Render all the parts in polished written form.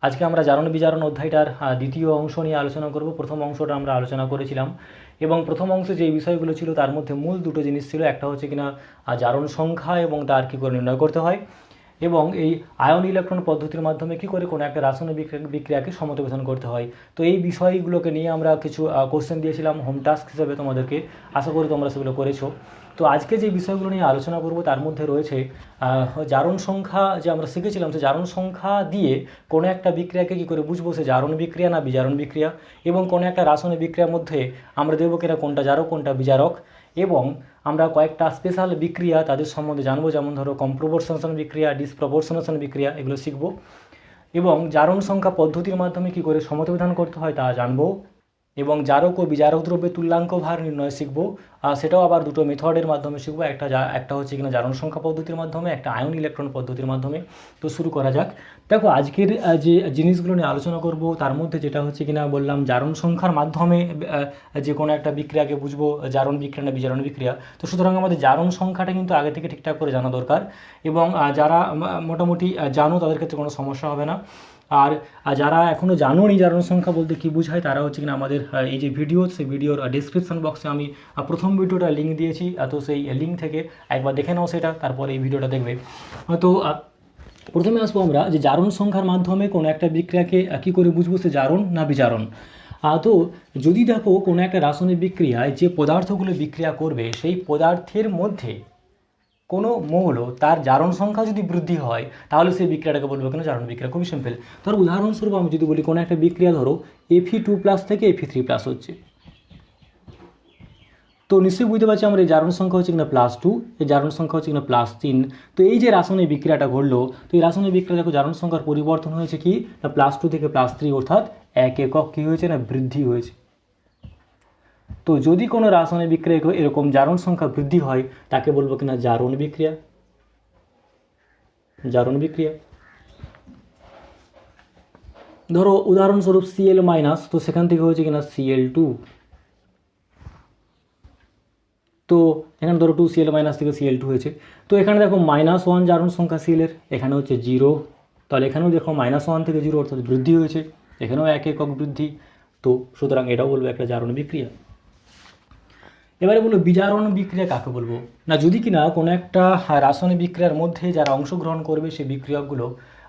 আজকে আমরা জারণ বিজারণ অধ্যায়টার দ্বিতীয় অংশ নিয়ে আলোচনা করব। প্রথম অংশটা আমরা আলোচনা করেছিলাম এবং প্রথম অংশে যে বিষয়গুলো ছিল তার মধ্যে মূল দুটো জিনিস ছিল। একটা হচ্ছে কিনা জারণ সংখ্যা এবং তার কী করে নির্ণয় করতে হয়, এবং এই আয়ন ইলেকট্রন পদ্ধতির মাধ্যমে কী করে কোনো একটা রাসায়নিক বিক্রিয়াকে সমতবিধান করতে হয়। তো এই বিষয়গুলোকে নিয়ে আমরা কিছু কোশ্চেন দিয়েছিলাম হোম টাস্ক হিসেবে তোমাদেরকে, আশা করি তোমরা সেগুলো করেছো। তো আজকে যে বিষয়গুলো নিয়ে আলোচনা করব তার মধ্যে রয়েছে জারণ সংখ্যা। যে আমরা শিখেছিলাম যে জারণ সংখ্যা দিয়ে কোনো একটা বিক্রিয়াকে কী করে বুঝবো সে জারণ বিক্রিয়া না বিজারণ বিক্রিয়া, এবং কোনো একটা রাসায়নিক বিক্রিয়ার মধ্যে আমরা দেবো কিনা কোনটা জারক কোনটা বিজারক, এবং আমরা কয়েকটা স্পেশাল বিক্রিয়া তাদের সম্বন্ধে জানবো, যেমন ধরো কম্প্রোপোর্শনেশন বিক্রিয়া, ডিসপ্রপোর্শনেশন বিক্রিয়া, এগুলো শিখবো। এবং জারণ সংখ্যা পদ্ধতির মাধ্যমে কী করে সমতবিধান করতে হয় তা জানবো, এবং জারক ও বিজারক দ্রব্যের তুল্যাঙ্ক ভার নির্ণয় শিখবো। সেটাও আবার দুটো মেথডের মাধ্যমে শিখবো, একটা হচ্ছে কিনা জারণ সংখ্যা পদ্ধতির মাধ্যমে, একটা আয়ন ইলেকট্রন পদ্ধতির মাধ্যমে। তো শুরু করা যাক। দেখো আজকের যে জিনিসগুলো নিয়ে আলোচনা করব তার মধ্যে যেটা হচ্ছে কিনা বললাম জারণ সংখ্যার মাধ্যমে যে কোনো একটা বিক্রিয়াকে বুঝবো জারণ বিক্রিয়া না বিজারণ বিক্রিয়া। তো সুতরাং আমাদের জারণ সংখ্যাটা কিন্তু আগে থেকে ঠিকঠাক করে জানা দরকার, এবং যারা মোটামুটি জানো তাদের ক্ষেত্রে কোনো সমস্যা হবে না। আর যারা এখনও জানোনি জারণ সংখ্যা বলতে কী বোঝায়, তারা হচ্ছে কিনা আমাদের এই যে ভিডিও, সেই ভিডিওর ডিসক্রিপশন বক্সে আমি প্রথম ভিডিওটা লিঙ্ক দিয়েছি, তো সেই লিঙ্ক থেকে একবার দেখে নাও সেটা, তারপরে এই ভিডিওটা দেখবে। তো প্রথমে আসবো আমরা যে জারণ সংখ্যার মাধ্যমে কোনো একটা বিক্রিয়াকে কী করে বুঝবো সে জারণ না বিজারণ। তো যদি দেখো কোনো একটা রাসায়নিক বিক্রিয়ায় যে পদার্থগুলো বিক্রিয়া করবে সেই পদার্থের মধ্যে কোনো মৌল তার জারণ সংখ্যা যদি বৃদ্ধি হয় তাহলে সেই বিক্রিয়াটাকে বলবো কেন জারণ বিক্রিয়া। খুবই সিম্পল। ধরো উদাহরণস্বরূপ আমি যদি বলি কোনো একটা বিক্রিয়া ধরো Fe2+ থেকে Fe3+ হচ্ছে, তো নিশ্চয়ই বুঝতে পারছি আমরা এই জারণ সংখ্যা হচ্ছে কিনা +2, এই জারণ সংখ্যা হচ্ছে কিনা +3। তো এই যে রাসায়নিক বিক্রিয়াটা ঘটলো, তো এই রাসায়নিক বিক্রিয়া দেখো জারণ সংখ্যার পরিবর্তন হয়েছে কি না +2 থেকে +3, অর্থাৎ 1 একক কী হয়েছে না বৃদ্ধি হয়েছে। তো যদি কোনো রাসায়নিক বিক্রিয়া এরকম জারণ সংখ্যা বৃদ্ধি হয় তাকে বলবো কিনা জারণ বিক্রিয়া। জারণ বিক্রিয়া ধরো উদাহরণস্বরূপ Cl-, তো সেখান থেকে হয়েছে কিনা Cl2। তো এখানে ধরো 2Cl- থেকে Cl2 হয়েছে। তো এখানে দেখো -1 জারণ সংখ্যা Cl-এর, এখানে হচ্ছে 0, তাহলে এখানেও দেখো -1 থেকে 0 অর্থাৎ বৃদ্ধি হয়েছে, এখানেও 1 একক বৃদ্ধি। তো সুতরাং এটাও বলবো একটা জারণ বিক্রিয়া। এবারে বলবো বিজারণ বিক্রিয়া কাকে বলবো না, যদি কিনা কোনো একটা রাসায়নিক বিক্রিয়ার মধ্যে যারা অংশগ্রহণ করবে সেই বিক্রিয়কগুলো,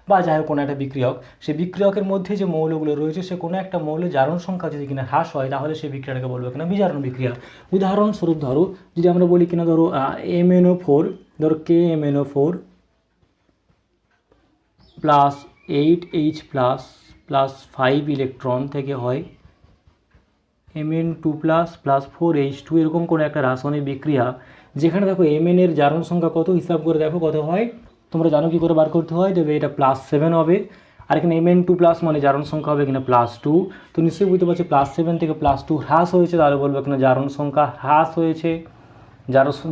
বা যাই হোক কোনো একটা বিক্রিয়ক, সেই বিক্রিয়কের মধ্যে যে মৌলগুলো রয়েছে সে কোনো একটা মৌলের জারণ সংখ্যা যদি কিনা হ্রাস হয় তাহলে সেই বিক্রিয়াটাকে বলবো কিনা বিজারণ বিক্রিয়া। উদাহরণস্বরূপ ধরো যদি আমরা বলি কিনা ধরো MnO4, ধরো KMnO4 +8H প্লাস 5 ইলেকট্রন থেকে হয় Mn2+ +4H2, এরকম কোনো একটা রাসায়নিক বিক্রিয়া যেখানে দেখো Mn এর জারণ সংখ্যা কত হিসাব করে দেখো কত হয়, তোমরা জানো কী করে বার করতে হয়, দেবে এটা +7 হবে, আর এখানে Mn2+ মানে জারণ সংখ্যা হবে কিনা +2। তো নিশ্চয়ই বুঝতে পারছি +7 থেকে +2 হ্রাস হয়েছে, তাহলে বলবো কিনা জারণ সংখ্যা হ্রাস হয়েছে।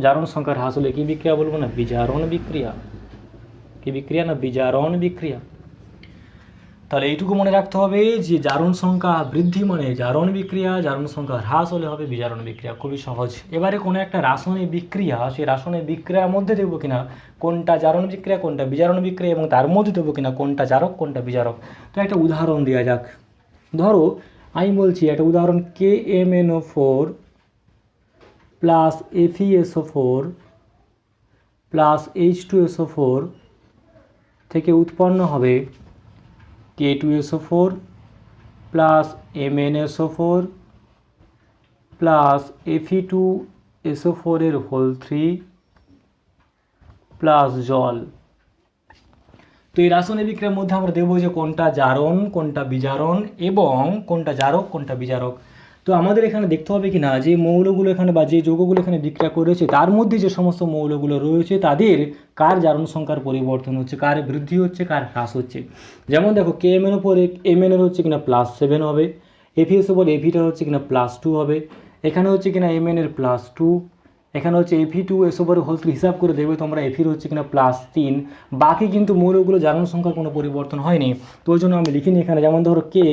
জারণ সংখ্যা হ্রাস হলে কী বিক্রিয়া বলবো না বিজারণ বিক্রিয়া। কী বিক্রিয়া না বিজারণ বিক্রিয়া। তাহলে এইটুকু মনে রাখতে হবে যে জারণ সংখ্যা বৃদ্ধি মানে জারণ বিক্রিয়া, জারণ সংখ্যা হ্রাস হলে হবে বিজারণ বিক্রিয়া। খুবই সহজ। এবারে কোনো একটা রাসায়নিক বিক্রিয়া, সেই রাসায়নিক বিক্রিয়ার মধ্যে দেবো কিনা কোনটা জারণ বিক্রিয়া কোনটা বিজারণ বিক্রিয়া, এবং তার মধ্যে দেবো কিনা কোনটা জারক কোনটা বিজারক। তো একটা উদাহরণ দেওয়া যাক। ধরো আমি বলছি একটা উদাহরণ KMnO4 +FeSO4 +H2SO4 থেকে উৎপন্ন হবে K2SO4 +MnSO4 +Fe2SO4 এর হোল 3 প্লাস জল। তো এই রাসায়নিক বিক্রিয়ার মধ্যে আমরা দেবো যে কোনটা জারণ কোনটা বিজারণ, এবং কোনটা জারক কোনটা বিজারক। তো আমাদের এখানে দেখতে হবে কি না যে মৌলগুলো এখানে বা যে যৌগগুলো এখানে বিক্রিয়া করেছে তার মধ্যে যে সমস্ত মৌলগুলো রয়েছে তাদের কার জারণ সংখ্যার পরিবর্তন হচ্ছে, কার বৃদ্ধি হচ্ছে, কার হ্রাস হচ্ছে। যেমন দেখো KMn উপর Mn এর হচ্ছে কিনা +7 হবে, FeS উপর Feটা হচ্ছে কিনা +2 হবে, এখানে হচ্ছে কিনা Mn এর +2, এখানে হচ্ছে Fe2SO4 হিসাব করে দেখবে তোমরা এফির হচ্ছে কিনা +3, বাকি কিন্তু মৌলগুলো জারণ সংখ্যার কোনো পরিবর্তন হয়নি। তো ওই জন্য আমি লিখিনি এখানে, যেমন ধরো কে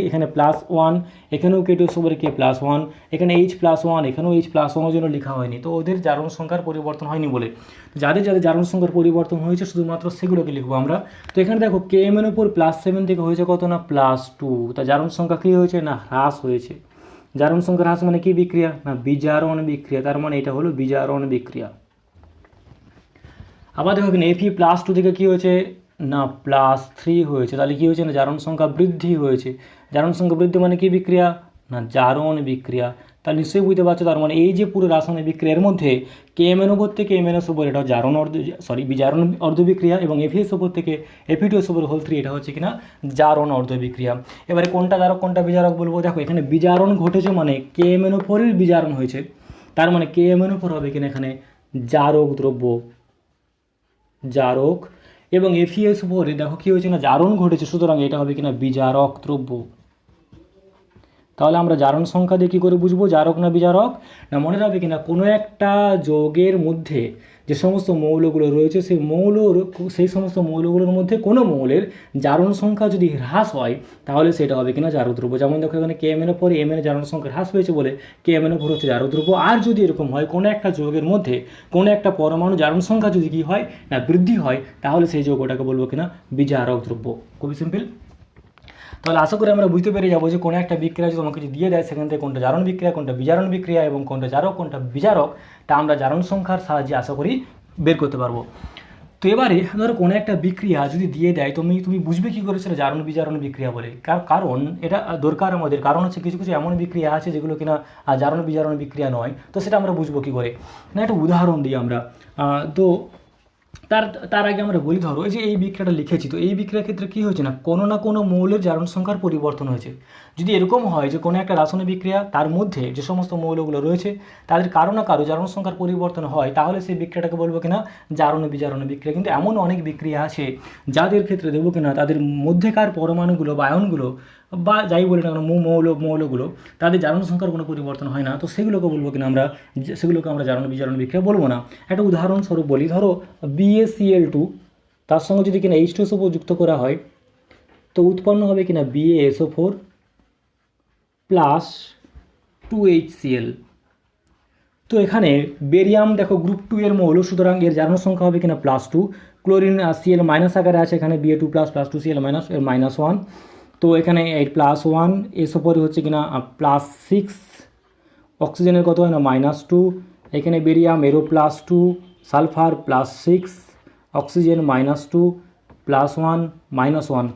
এখানে +1, এখানেও K2SO4 +1, এখানে H+1, এখানেও H+1, ওই জন্য লেখা হয়নি। তো ওদের জারণ সংখ্যার পরিবর্তন হয়নি বলে, যাদের যাদের জারণ সংখ্যার পরিবর্তন হয়েছে শুধুমাত্র সেগুলোকে লিখবো আমরা। তো এখানে দেখো KM এর উপর +7 থেকে হয়েছে কত না +2, তা জারণ সংখ্যা কী হয়েছে না হ্রাস হয়েছে। জারণ সংখ্যা হ্রাস মানে কি বিক্রিয়া না বিজারণ বিক্রিয়া, তার মানে এটা হলো বিজারণ বিক্রিয়া। আবার দেখো এখানে Fe+2 থেকে কী হয়েছে না +3 হয়েছে, তাহলে কী হয়েছে না জারণ সংখ্যা বৃদ্ধি হয়েছে। জারণ সংখ্যা বৃদ্ধি মানে কি বিক্রিয়া না জারণ বিক্রিয়া। তাহলে নিশ্চয়ই বুঝতে পারছো, তার মানে এই যে পুরো রাসায়নিক বিক্রিয়ার মধ্যে KMnO4 থেকে MnSO4 এটা বিজারণ অর্ধ বিক্রিয়া, এবং FeSO4 থেকে Fe2SO4 এটা হচ্ছে কিনা জারণ অর্ধ বিক্রিয়া। এবারে কোনটা জারক কোনটা বিজারক বলবো, দেখো এখানে বিজারণ ঘটেছে মানে KMnO4 এর বিজারণ হয়েছে, তার মানে KMnO4 হবে কিনা এখানে জারক দ্রব্য, জারক, এবং FeSO4 দেখো কী হয়েছে না জারণ ঘটেছে, সুতরাং এটা হবে কিনা বিজারক দ্রব্য। তাহলে আমরা জারণ সংখ্যা দিয়ে কী করে বুঝবো জারক না বিজারক, না মনে রাখবে কিনা কোনো একটা যৌগের মধ্যে যে সমস্ত মৌলগুলো রয়েছে সেই সমস্ত মৌলগুলোর মধ্যে কোনো মৌলের জারণ সংখ্যা যদি হ্রাস হয় তাহলে সেটা হবে কিনা জারক দ্রব্য। যেমন দেখো এখানে KMnO4 এর জারণ সংখ্যা হ্রাস হয়েছে বলে KMnO4 হচ্ছে জারক দ্রব্য। আর যদি এরকম হয় কোনো একটা যৌগের মধ্যে কোনো একটা পরমাণু জারণ সংখ্যা যদি কী হয় না বৃদ্ধি হয়, তাহলে সেই যৌগটাকে বলবো কিনা বিজারক দ্রব্য। খুবই সিম্পল। তাহলে আশা করি আমরা বুঝতে পেরে যাবো যে কোনো একটা বিক্রিয়া যদি আমাকে দিয়ে দেয় সেখান থেকে কোনটা জারণ বিক্রিয়া কোনটা বিজারণ বিক্রিয়া এবং কোনটা জারক কোনটা বিজারক, তা আমরা জারণ সংখ্যার সাহায্যে আশা করি বের করতে পারবো। তো এবারে ধরো কোনো একটা বিক্রিয়া যদি দিয়ে দেয় তুমি বুঝবে কী করে সেটা জারণ বিজারণ বিক্রিয়া বলে, কারণ এটা দরকার আমাদের, কারণ হচ্ছে কিছু কিছু এমন বিক্রিয়া আছে যেগুলো কিনা জারণ বিজারণ বিক্রিয়া নয়, তো সেটা আমরা বুঝবো কী করে না একটা উদাহরণ দিই আমরা। তো তার আগে আমরা বলি, ধরো এই যে এই বিক্রিয়াটা লিখেছি, তো এই বিক্রিয়ার ক্ষেত্রে কী হয়েছে না কোনো মৌলের জারণ সংখ্যার পরিবর্তন হয়েছে। যদি এরকম হয় যে কোনো একটা রাসায়নিক বিক্রিয়া তার মধ্যে যে সমস্ত মৌলগুলো রয়েছে তাদের কারো না কারো জারণ সংখ্যার পরিবর্তন হয়, তাহলে সেই বিক্রিয়াটাকে বলবো কিনা জারণ বিজারণ বিক্রিয়া। কিন্তু এমন অনেক বিক্রিয়া আছে যাদের ক্ষেত্রে দেবো কিনা তাদের মধ্যেকার পরমাণুগুলো বা আয়নগুলো বা যাই বলি না কেন মৌলগুলো তাদের জারণ সংখ্যার কোনো পরিবর্তন হয় না, তো সেগুলোকে বলবো কিনা সেগুলোকে আমরা জারণ বিজারণ বিক্রিয়া বলবো না। একটা উদাহরণস্বরূপ বলি, ধরো BaCl2 তার সঙ্গে যদি কিনা H2SO4 যুক্ত করা হয় তো উৎপন্ন হবে কিনা BaSO4 + 2HCl। তো এখানে বেরিয়াম দেখো গ্রুপ 2 এর মৌল, সুতরাং এর জারণ সংখ্যা হবে কিনা +2, ক্লোরিন Cl মাইনাস আকারে আছে, এখানে Ba2+ + 2Cl এর -1, তো এখানে 8+1 SO4 হচ্ছে কিনা +6, অক্সিজেনের কত হয় না -2, এখানে বেরিয়াম এরও +2, সালফার +6, অক্সিজেন -2, +1 -1,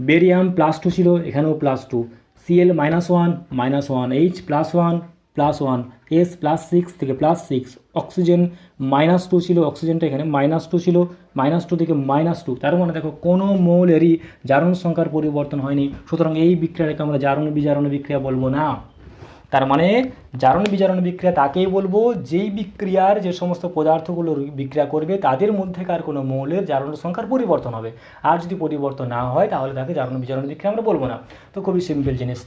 বেরিয়াম +2 ছিল এখানেও +2, Cl -1 -1, H+1 +1, S +6 থেকে +6, অক্সিজেন -2 ছিল, অক্সিজেনটা এখানে -2 ছিল, -2 থেকে -2, তার মানে দেখো কোনো মৌলেরই জারণ সংখ্যার পরিবর্তন হয়নি, সুতরাং এই বিক্রিয়াটাকে আমরা জারণ বিজারণ বিক্রিয়া বলবো না। তার মানে জারণ বিজারণ বিক্রিয়া তাকেই বলবো যেই বিক্রিয়ার যে সমস্ত পদার্থগুলো বিক্রিয়া করবে তাদের মধ্যেকার কোনো মৌলের জারণ সংখ্যার পরিবর্তন হবে, আর যদি পরিবর্তন না হয় তাহলে তাকে জারণ বিজারণ বিক্রিয়া আমরা বলবো না। তো খুবই সিম্পল জিনিস।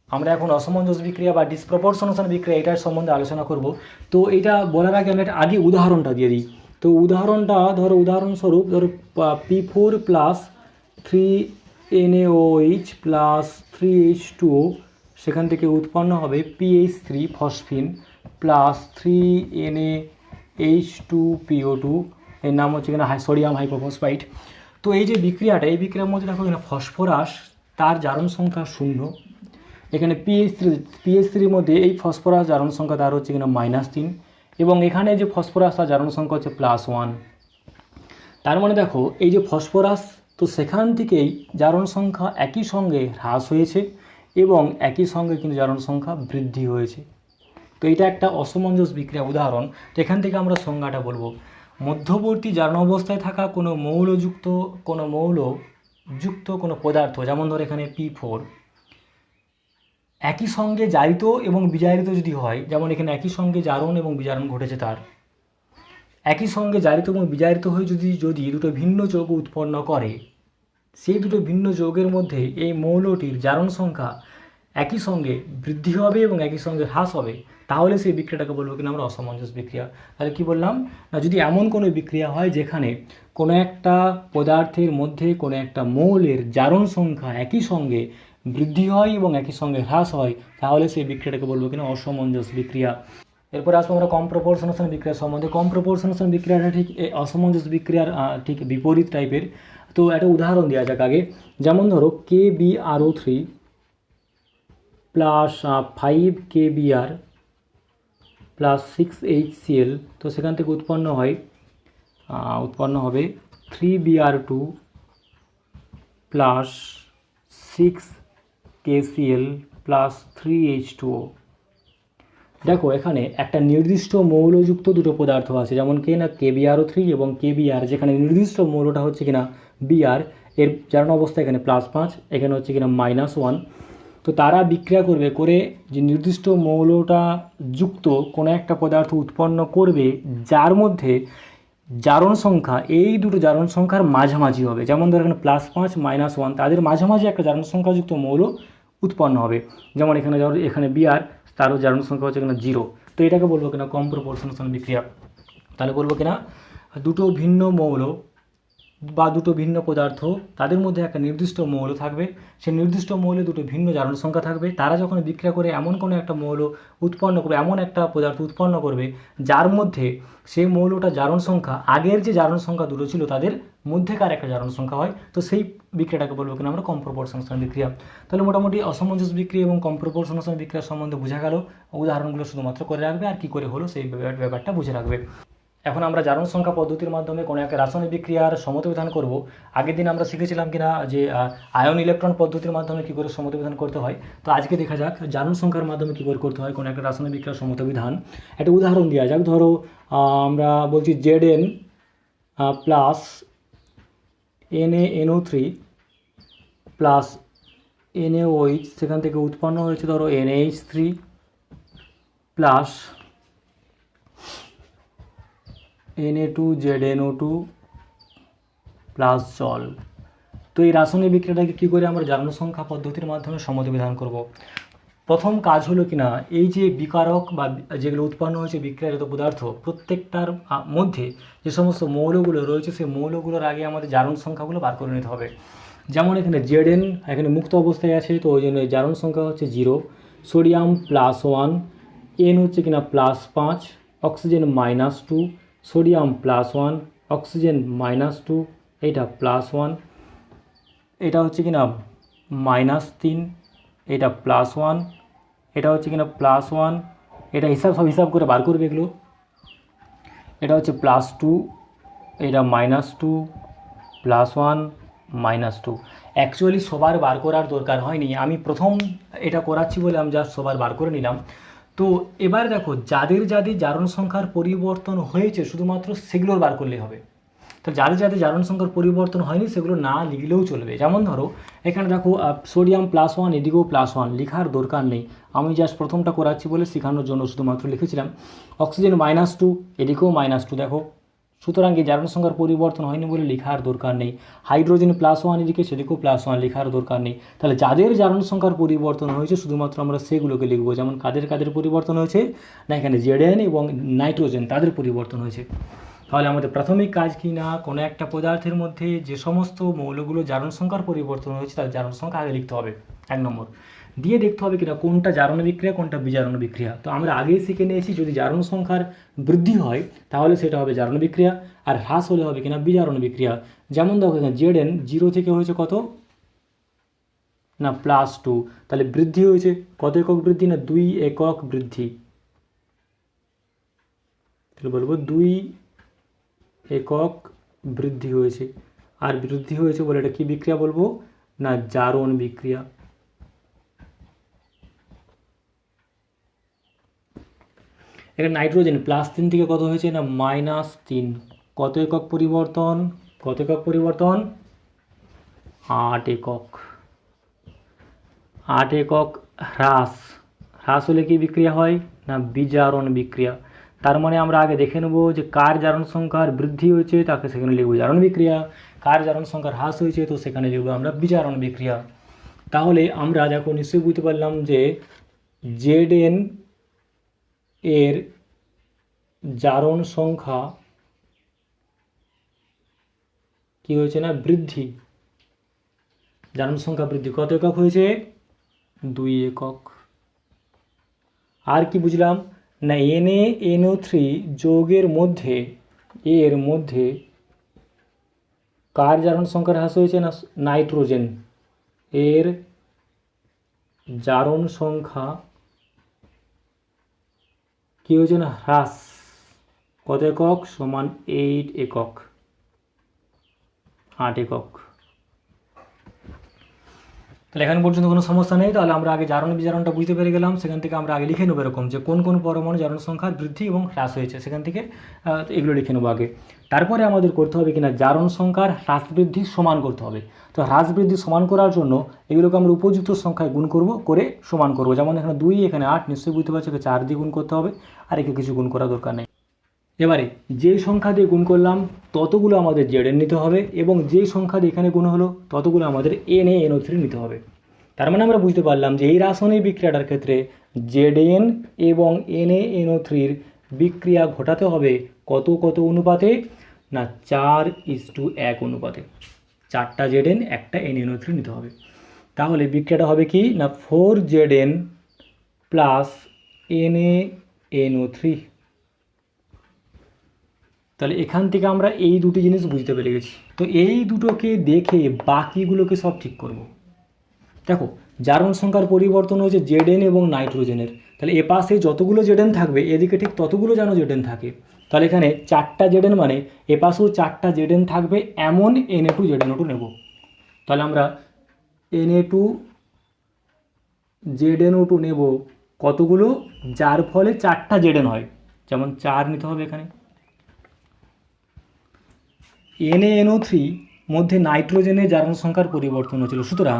আমরা এখন অসামঞ্জস্য বিক্রিয়া বা ডিসপ্রপোর্শনেশন বিক্রিয়া এটার সম্বন্ধে আলোচনা করব। তো এটা বলার আগে আমি একটা আগে উদাহরণটা দিয়ে দিই। তো উদাহরণটা ধরো উদাহরণস্বরূপ ধরো P4 + 3NaOH + 3H2O, সেখান থেকে উৎপন্ন হবে PH3 ফসফিন + 3NaH2PO2, এর নাম হচ্ছে কিনা সোডিয়াম হাইপোফসফাইড। তো এই যে বিক্রিয়াটা, এই বিক্রিয়ার মধ্যে দেখো কিনা ফসফরাস তার জারণ সংখ্যা 0, এখানে PH3 মধ্যে এই ফসফরাস জারণ সংখ্যা তার হচ্ছে কিনা -3, এবং এখানে যে ফসফরাস তার জারণ সংখ্যা হচ্ছে +1। তার মানে দেখো এই যে ফসফরাস, তো সেখান থেকেই জারণ সংখ্যা একই সঙ্গে হ্রাস হয়েছে এবং একই সঙ্গে কিন্তু জারণ সংখ্যা বৃদ্ধি হয়েছে। তো এটা একটা অসামঞ্জস্য বিক্রিয়া উদাহরণ। তো এখান থেকে আমরা সংজ্ঞাটা বলবো, মধ্যবর্তী জারণ অবস্থায় থাকা কোনো মৌলযুক্ত কোনো পদার্থ, যেমন ধর এখানে P4 একই সঙ্গে জারিত এবং বিজারিত যদি হয়, যেমন এখানে একই সঙ্গে জারণ এবং বিজারণ ঘটেছে, তার একই সঙ্গে জারিত এবং বিজারিত হয়ে যদি দুটো ভিন্ন যৌগ উৎপন্ন করে, সেই দুটো ভিন্ন যৌগের মধ্যে এই মৌলটির জারণ সংখ্যা একই সঙ্গে বৃদ্ধি হবে এবং একই সঙ্গে হ্রাস হবে, তাহলে সেই বিক্রিয়াটাকে বলবো কিনা আমরা অসামঞ্জস্য বিক্রিয়া। তাহলে কি বললাম না, যদি এমন কোনো বিক্রিয়া হয় যেখানে কোনো একটা পদার্থের মধ্যে কোনো একটা মৌলের জারণ সংখ্যা একই সঙ্গে বৃদ্ধি হয় এবং একই সঙ্গে হ্রাস হয়, তাহলে সেই বিক্রিয়াটাকে বলবো কিনা অসামঞ্জস্য বিক্রিয়া। এরপর আসবো আমরা কম প্রপোর্শনেশন বিক্রিয়া সম্বন্ধে। কম প্রপোর্শনেশন বিক্রিয়াটা ঠিক অসামঞ্জস্য বিক্রিয়ার ঠিক বিপরীত টাইপের। তো একটা উদাহরণ দেওয়া যাক আগে। যেমন ধরো KBrO3 plus 5KBr plus 6HCl, তো সেখান থেকে উৎপন্ন হবে 3Br2 plus 6KCl plus 3H2O। দেখো এখানে একটা নির্দিষ্ট মৌলযুক্ত দুটো পদার্থ আছে, যেমন কে না KBrO3 এবং KBr, যেখানে নির্দিষ্ট মৌলটা হচ্ছে কিনা Br, এর জারণ অবস্থা এখানে +5, এখানে হচ্ছে কিনা -1। তো তারা বিক্রিয়া করবে করে যে নির্দিষ্ট মৌলটা যুক্ত কোনো একটা পদার্থ উৎপন্ন করবে, যার মধ্যে জারণ সংখ্যা এই দুটো জারণ সংখ্যার মাঝামাঝি হবে। যেমন ধরো এখানে +5 -1, তাদের মাঝামাঝি একটা জারণ সংখ্যাযুক্ত মৌল উৎপন্ন হবে। যেমন এখানে Br, তারও জারণ সংখ্যা হচ্ছে কিনা 0। তো এটাকে বলবো কিনা কম প্রপোর্শনেশন বিক্রিয়া। তাহলে বলবো কিনা দুটো ভিন্ন মৌল বা দুটো ভিন্ন পদার্থ, তাদের মধ্যে একটা নির্দিষ্ট মৌল থাকবে, সেই নির্দিষ্ট মৌলে দুটো ভিন্ন জারণ সংখ্যা থাকবে। তারা যখন বিক্রিয়া করে এমন কোনো একটা মৌল উৎপন্ন করবে, এমন একটা পদার্থ উৎপন্ন করবে যার মধ্যে সেই মৌলটা জারণ সংখ্যা আগের যে জারণ সংখ্যা দুটো ছিল তাদের মধ্যেকার একটা জারণ সংখ্যা হয়, তো সেই বিক্রিয়াটাকে বলবো কিনা আমরা কম প্রপোর্শনেশন বিক্রিয়া। তাহলে মোটামুটি অসামঞ্জস্য বিক্রিয়া এবং কম প্রপোর্শনেশন বিক্রিয়ার সম্বন্ধে বোঝা গেল। উদাহরণগুলো শুধুমাত্র করে রাখবে আর কি করে হলো সেই ব্যাপারটা বুঝে রাখবে। এখন আমরা জারণ সংখ্যা পদ্ধতির মাধ্যমে কোনো একটা রাসায়নিক বিক্রিয়ার সমতাবিধান করব। আগের দিন আমরা শিখেছিলাম কিনা যে আয়ন ইলেকট্রন পদ্ধতির মাধ্যমে কী করে সমতাবিধান করতে হয়। তো আজকে দেখা যাক জারণ সংখ্যার মাধ্যমে কী করে করতে হয় কোনো একটা রাসায়নিক বিক্রিয়ার সমতাবিধান। একটা উদাহরণ দেওয়া যাক। ধরো আমরা বলছি Zn plus NaNO3 plus NaOH, সেখান থেকে উৎপন্ন হয়েছে ধরো NH3 প্লাস Na2ZNO2 প্লাস জল। তো এই রাসায়নিক বিক্রিয়াটাকে কী করে আমরা জারণ সংখ্যা পদ্ধতির মাধ্যমে সমতাবিধান করব। প্রথম কাজ হলো কিনা এই যে বিকারক বা যেগুলো উৎপন্ন হয়েছে বিক্রিয়াজাত পদার্থ, প্রত্যেকটার মধ্যে যে সমস্ত মৌলগুলো রয়েছে সেই মৌলগুলোর আগে আমাদের জারণ সংখ্যাগুলো বার করে নিতে হবে। যেমন এখানে Zn এখানে মুক্ত অবস্থায় আছে, তো ওই জন্য জারণ সংখ্যা হচ্ছে 0, সোডিয়াম +1, N হচ্ছে কিনা +5, অক্সিজেন -2, সোডিয়াম +1, অক্সিজেন -2, এটা +1, এটা হচ্ছে কিনা -3, এটা +1, এটা হচ্ছে কিনা +1, এটা হিসাব করে বার করবে এগুলো। এটা হচ্ছে +2, এটা -2, +1, -2। অ্যাকচুয়ালি সবার বার করার দরকার হয়নি, আমি প্রথম এটা করাচ্ছি বলে আমি জাস্ট সবার বার করে নিলাম। তো এবার দেখো যাদের যাদের জারণ সংখ্যার পরিবর্তন হয়েছে শুধুমাত্র সেগুলোর বার করলেই হবে। তো যাদের যাদের জারণ সংখ্যার পরিবর্তন হয়নি সেগুলো না লিখলেও চলবে। যেমন ধরো এখানে দেখো সোডিয়াম +1, এদিকেও +1, লেখার দরকার নেই, আমি জাস্ট প্রথমটা করাচ্ছি বলে শেখানোর জন্য শুধুমাত্র লিখেছিলাম। অক্সিজেন -2, এদিকেও -2, দেখো সুতরাং এই জারণ সংখ্যার পরিবর্তন হয়নি বলে লেখার দরকার নেই। হাইড্রোজেন +1 এদিকে, সেদিকেও +1, লেখার দরকার নেই। তাহলে যাদের জারণ সংখ্যার পরিবর্তন হয়েছে শুধুমাত্র আমরা সেগুলোকে লিখবো। যেমন কাদের পরিবর্তন হয়েছে না, এখানে Zn এবং নাইট্রোজেন তাদের পরিবর্তন হয়েছে। তাহলে আমাদের প্রাথমিক কাজ কি না, কোনো একটা পদার্থের মধ্যে যে সমস্ত মৌলগুলো জারণ সংখ্যার পরিবর্তন হয়েছে তার জারণ সংখ্যা আগে লিখতে হবে 1 নম্বর। দিয়ে দেখতে হবে কিনা কোনটা জারণ বিক্রিয়া কোনটা বিজারণ বিক্রিয়া। তো আমরা আগেই শিখে নিয়েছি যদি জারণ সংখ্যার বৃদ্ধি হয় তাহলে সেটা হবে জারণ বিক্রিয়া, আর হ্রাস হলে হবে কিনা বিজারণ বিক্রিয়া। যেমন দেখো এখানে Zn 0 থেকে হয়েছে কত না +2, তাহলে বৃদ্ধি হয়েছে কত একক বৃদ্ধি না 2 একক বৃদ্ধি। তাহলে বলবো 2 একক বৃদ্ধি হয়েছে, আর বৃদ্ধি হয়েছে বলে এটা কি বিক্রিয়া বলবো না জারণ বিক্রিয়া। এখানে নাইট্রোজেন +3 থেকে কত হয়েছে না -3, কত একক পরিবর্তন 8 একক। 8 একক হ্রাস হলে কি বিক্রিয়া হয় না বিজারণ বিক্রিয়া। তার মানে আমরা আগে দেখে নেব যে কার জারণ সংখ্যার বৃদ্ধি হয়েছে তাকে সেখানে লিখব জারণ বিক্রিয়া, কার জারণ সংখ্যার হ্রাস হয়েছে তো সেখানে লিখব আমরা বিজারণ বিক্রিয়া। তাহলে আমরা দেখো নিশ্চয়ই বুঝতে পারলাম যে জেড এর জারণ সংখ্যা কি হয়েছে না বৃদ্ধি, জারণ সংখ্যা বৃদ্ধি কত একক হয়েছে 2 একক। আর কি বুঝলাম না NaNO3 যৌগের মধ্যে এর মধ্যে কার জারণ সংখ্যা হ্রাস হয়েছে না নাইট্রোজেন এর জারণ সংখ্যা কি হয়েছে না হ্রাস, কত একক সমান 8 একক 8 একক। তাহলে এখন পর্যন্ত কোনো সমস্যা নেই। তাহলে আমরা আগে জারণ বিজারণটা বুঝতে পেরে গেলাম, সেখান থেকে আমরা আগে লিখে নেবো এরকম যে কোন কোন পরমাণু জারণ সংখ্যার বৃদ্ধি এবং হ্রাস হয়েছে, সেখান থেকে এগুলো লিখে নেবো আগে। তারপরে আমাদের করতে হবে কিনা জারণ সংখ্যার হ্রাস বৃদ্ধি সমান করতে হবে। তো হ্রাস বৃদ্ধি সমান করার জন্য এগুলোকে আমরা উপযুক্ত সংখ্যায় গুণ করব, করে সমান করব। যেমন এখানে 2 এখানে 8, নিশ্চয়ই বুঝতে পারছো 4 দিয়ে গুণ করতে হবে, আর একে কিছু গুণ করার দরকার নেই। এবারে যেই সংখ্যা দিয়ে গুণ করলাম ততগুলো আমাদের জেডেন নিতে হবে, এবং যেই সংখ্যা দিয়ে এখানে গুণ হলো ততগুলো আমাদের NaNO3 নিতে হবে। তার মানে আমরা বুঝতে পারলাম যে এই রাসায়নিক বিক্রিয়াটার ক্ষেত্রে জেডেন এবং NaNO3-র বিক্রিয়া ঘটাতে হবে কত কত অনুপাতে না 4:1 অনুপাতে। 4টা জেডেন 1টা NaNO3 নিতে হবে। তাহলে বিক্রিয়াটা হবে কি না 4Zn প্লাস NaNO3। তাহলে এখান থেকে আমরা এই দুটি জিনিস বুঝতে পেরে গেছি। তো এই দুটোকে দেখে বাকিগুলোকে সব ঠিক করব। দেখো জারণ সংখ্যার পরিবর্তন হয়েছে জেডেন এবং নাইট্রোজেনের, তাহলে এ পাশে যতগুলো জেডেন থাকবে এদিকে ঠিক ততগুলো যেন জেডেন থাকে। তাহলে এখানে 4টা জেডেন মানে এ পাশেও 4টা জেডেন থাকবে এমন Na2ZNO2 নেব। তাহলে আমরা Na2ZNO2 নেব কতগুলো, যার ফলে 4টা জেডেন হয়, যেমন 4 নিতে হবে এখানে। NaNO3 মধ্যে নাইট্রোজেনের জারণ সংখ্যার পরিবর্তন হয়েছিল, সুতরাং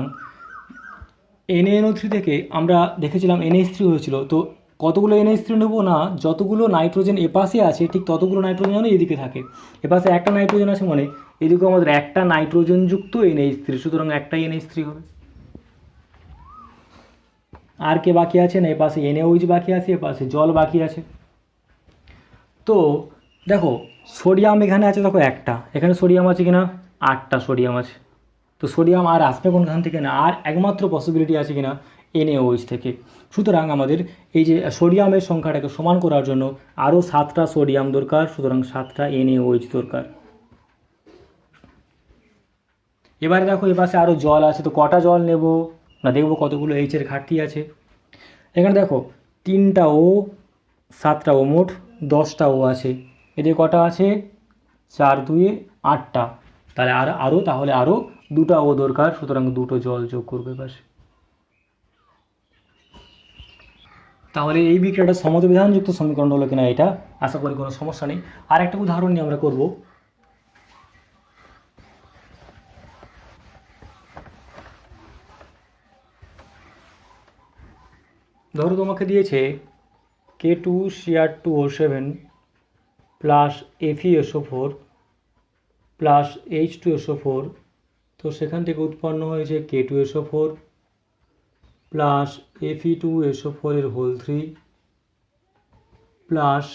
NaNO3 থেকে আমরা দেখেছিলাম NH3 হয়েছিল। তো কতগুলো NH3 নেব না যতগুলো নাইট্রোজেন এপাশে আছে ঠিক ততগুলো নাইট্রোজেন যেন এদিকে থাকে। এপাশে একটা নাইট্রোজেন আছে মানে এদিকেও আমাদের একটা নাইট্রোজেনযুক্ত NH3, সুতরাং একটাই NH3 হবে। আর কে বাকি আছে না এপাশে NaOH বাকি আছে, এপাশে জল বাকি আছে। তো দেখো সোডিয়াম এখানে আছে, দেখো একটা, এখানে সোডিয়াম আছে কিনা 8টা সোডিয়াম আছে। তো সোডিয়াম আর আসবে কোনখান থেকে না, আর একমাত্র পসিবিলিটি আছে কিনা NaOH থেকে। সুতরাং আমাদের এই যে সোডিয়ামের সংখ্যাটাকে সমান করার জন্য আরও 7টা সোডিয়াম দরকার, সুতরাং 7টা NaOH দরকার। এবারে দেখো এ পাশে আরও জল আছে, তো কটা জল নেব না দেখব কতগুলো এইচের ঘাটতি আছে। এখানে দেখো 3টা O 7টা O, মোট 10টা O আছে। এদের কটা আছে 4 2 8টা, তাহলে আরও 2টা O দরকার, সুতরাং 2টো জল যোগ করবে পাশে। তাহলে এই বিক্রিয়াটা সমবিধানযুক্ত সমীকরণ হলো কিনা এটা আশা করি কোনো সমস্যা নেই। আর একটা উদাহরণ নিয়ে আমরা করব। ধরো তোমাকে দিয়েছে K2Cr2O7 plus FeSO4 plus H2SO4, তো সেখান থেকে উৎপন্ন হয়েছে K2SO4 প্লাস Fe2SO4 এর হোল 3 প্লাস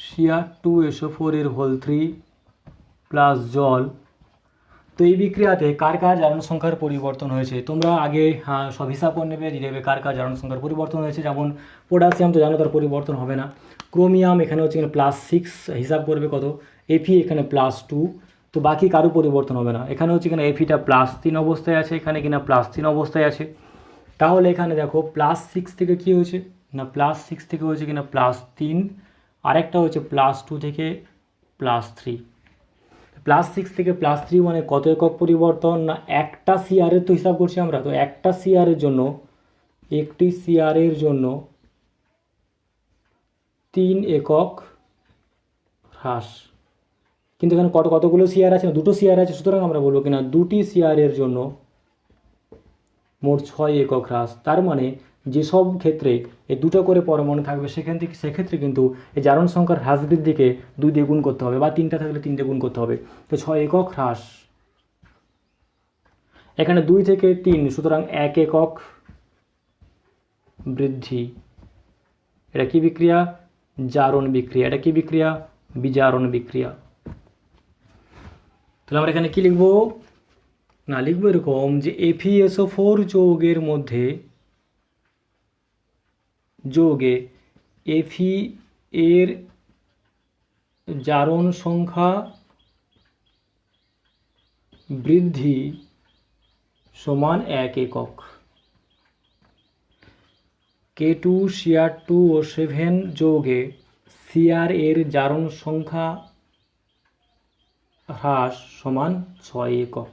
Cr2SO4 এর হোল 3 প্লাস জল। তো এই বিক্রিয়াতে কার কার জারণ সংখ্যার পরিবর্তন হয়েছে তোমরা আগে সব হিসাব করে নেবে, দিয়ে দেবে কার কার জারণ সংখ্যার পরিবর্তন হয়েছে। যেমন পটাশিয়াম তো জানো তার পরিবর্তন হবে না, ক্রোমিয়াম এখানে হচ্ছে এখানে +6 হিসাব করবে কত, Fe এখানে +2, তো বাকি কারো পরিবর্তন হবে না। এখানে হচ্ছে এখানে Feটা +3 অবস্থায় আছে, এখানে কিনা +3 অবস্থায় আছে। তাহলে এখানে দেখো +6 থেকে কি হয়েছে না +6 থেকে হয়েছে কিনা +3, আরেকটা হচ্ছে +2 থেকে +3। +6 থেকে +3 মানে কত একক পরিবর্তন না একটা সিআরের তো হিসাব করছি আমরা, তো একটা সিআরের জন্য একটি সিআরের জন্য 3 একক হ্রাস। কিন্তু এখানে কতগুলো সিআর আছে, দুটো সিআর আছে, সুতরাং আমরা বলবো কিনা দুটি সিআরের জন্য মোট 6 একক হ্রাস। তার মানে যেসব ক্ষেত্রে এই দুটো করে পরমাণু থাকবে সেক্ষেত্রে কিন্তু এই জারণ সংখ্যার হ্রাস বৃদ্ধিকে 2 দিয়ে গুণ করতে হবে, বা 3টা থাকলে 3 দিয়ে গুণ করতে হবে। তো 6 একক হ্রাস। এখানে 2 থেকে 3, সুতরাং 1 একক বৃদ্ধি। এটা কি বিক্রিয়া? জারণ বিক্রিয়া। এটা কি বিক্রিয়া? বিজারণ বিক্রিয়া। তাহলে আমরা এখানে কি লিখব? না, লিখবো এরকম যে FeSO4 যৌগের মধ্যে যৌগে Fe এর জারণ সংখ্যা বৃদ্ধি সমান 1 একক। K2Cr2O7 যৌগে Cr এর জারণ সংখ্যা হ্রাস সমান 6 একক।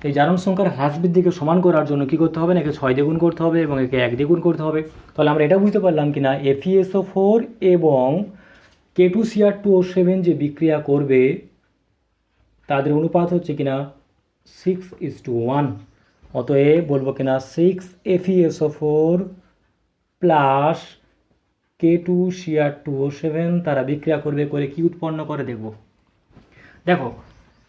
এই জারণ সংখ্যার হ্রাস বৃদ্ধিকে সমান করার জন্য কি করতে হবে? না, একে 6 দিয়ে গুণ করতে হবে এবং একে 1 দিয়ে গুণ করতে হবে। তাহলে আমরা এটা বুঝতে পারলাম কি না, FeSO4 এবং K2Cr2O7 যে বিক্রিয়া করবে তাদের অনুপাত হচ্ছে কিনা 6:1। অতএব বলবো কিনা 6 FeSO4 প্লাস K2Cr2O7 তারা বিক্রিয়া করবে, করে কি উৎপন্ন করে দেখব। দেখো,